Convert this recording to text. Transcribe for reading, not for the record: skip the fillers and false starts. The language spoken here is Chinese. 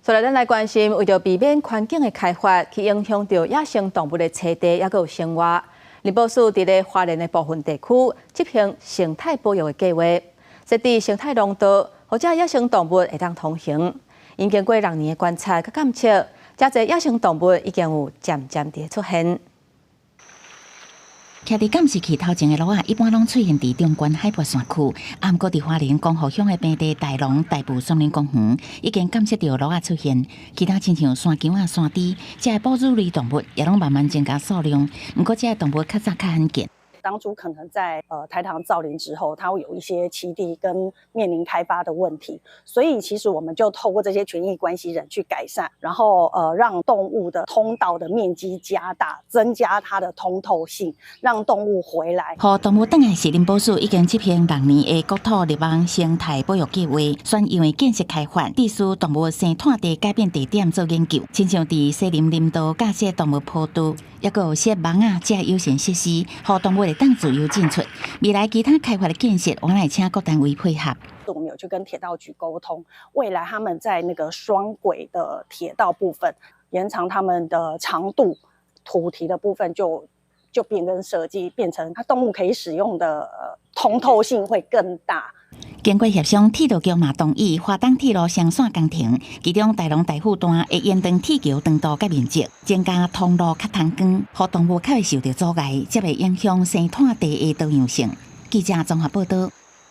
所以咱来关心，为着避免环境的开发去影响到野生动物的栖地，也有生活，林保署伫咧花莲的部分地区执行生态保育的计划，设置生态廊道，或者野生动物会当通行。因经过6年的观察甲监测，遮侪野生动物已经有渐渐地出现。 徛伫监视器头前的路一般拢出现伫中关海拔山区，啊，毋过伫花莲光湖乡的平地大龙大埔森林公园，已经监测到路出现。其他亲像山姜山猪，这哺乳类动物也拢慢慢增加数量。毋过，这些动物较早较罕见。 当初可能在台糖造林之后，它会有一些栖地跟面临开发的问题，所以其实我们就透过这些权益关系人去改善，然后让动物的通道的面积加大，增加它的通透性，让动物回来。互动物等来是林保署已经执行6年的国土立网生态保育计划，选因为建设开发，地区动物生态地改变地点做研究，亲像伫西林林道架设动物坡道，也有设网啊这优先设施，互动物当自由进出，未来其他开发的建设，我来请各单位配合。我们有去跟铁道局沟通，未来他们在那个双轨的铁道部分延长他们的长度，土堤的部分就变更设计，变成它动物可以使用的通透性会更大。 经过协商，铁道局嘛同意花东铁路双线工程，其中大龙大富段会延长铁桥长度甲面积，增加通路较通光，互动物较会受到阻碍，才袂影响生态地的多样性。记者综合报道。